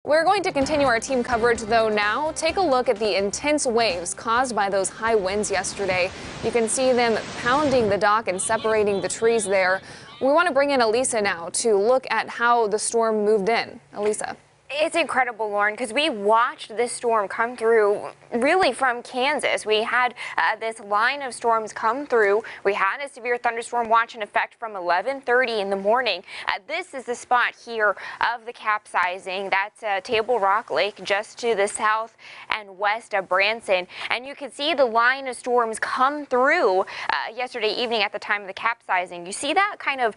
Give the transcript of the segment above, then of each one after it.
We're going to continue our team coverage, though, now. Take a look at the intense waves caused by those high winds yesterday. You can see them pounding the dock and separating the trees there. We want to bring in Elisa now to look at how the storm moved in. Elisa. It's incredible, Lauren, because we watched this storm come through really from Kansas. We had this line of storms come through. We had a severe thunderstorm watch in effect from 11:30 in the morning. This is the spot here of the capsizing. That's Table Rock Lake, just to the south and west of Branson. And you can see the line of storms come through yesterday evening at the time of the capsizing. You see that kind of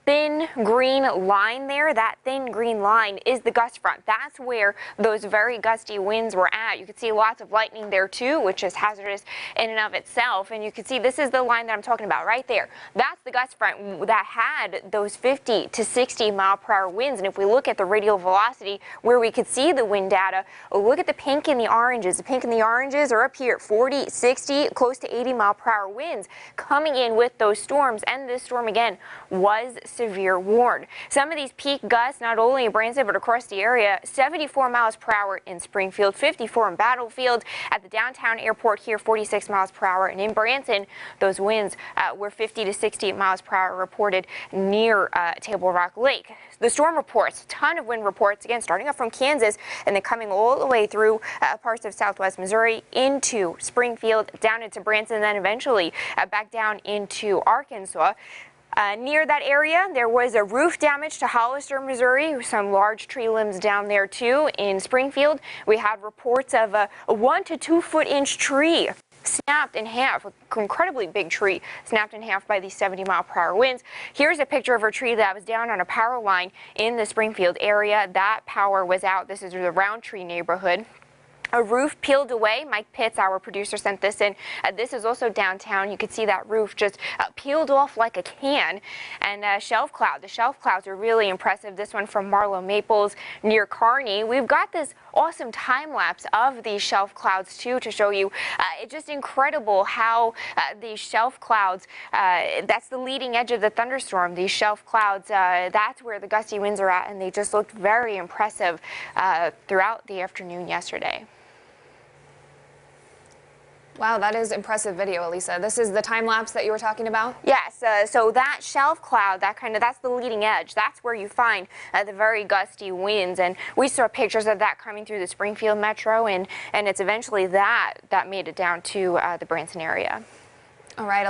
thin green line there? That thin green line is the gust front. That's where those very gusty winds were at. You can see lots of lightning there too, which is hazardous in and of itself. And you can see this is the line that I'm talking about right there. That's the gust front that had those 50 to 60 mile per hour winds. And if we look at the radial velocity where we could see the wind data, look at the pink and the oranges. The pink and the oranges are up here at 40, 60, close to 80 mile per hour winds coming in with those storms. And this storm again was severe warned. Some of these peak gusts, not only in Branson but across the area, 74 miles per hour in Springfield, 54 in Battlefield. At the downtown airport here, 46 miles per hour. And in Branson, those winds were 50 to 60 miles per hour reported near Table Rock Lake. The storm reports, a ton of wind reports, again, starting up from Kansas and then coming all the way through parts of southwest Missouri into Springfield, down into Branson, and then eventually back down into Arkansas. Near that area, there was a roof damage to Hollister, Missouri. Some large tree limbs down there, too. In Springfield, we had reports of a 1 to 2 foot inch tree snapped in half, an incredibly big tree snapped in half by these 70 mile per hour winds. Here's a picture of a tree that was down on a power line in the Springfield area. That power was out. This is the Roundtree neighborhood. A roof peeled away. Mike Pitts, our producer, sent this in. This is also downtown. You can see that roof just peeled off like a can. And shelf cloud. The shelf clouds are really impressive. This one from Marlow Maples near Kearney. We've got this awesome time lapse of these shelf clouds too to show you. It's just incredible how these shelf clouds, that's the leading edge of the thunderstorm. These shelf clouds, that's where the gusty winds are at, and they just looked very impressive throughout the afternoon yesterday. Wow, that is impressive video, Elisa. This is the time lapse that you were talking about? Yes, so that shelf cloud, that's the leading edge. That's where you find the very gusty winds. And we saw pictures of that coming through the Springfield metro, and it's eventually that made it down to the Branson area. All right.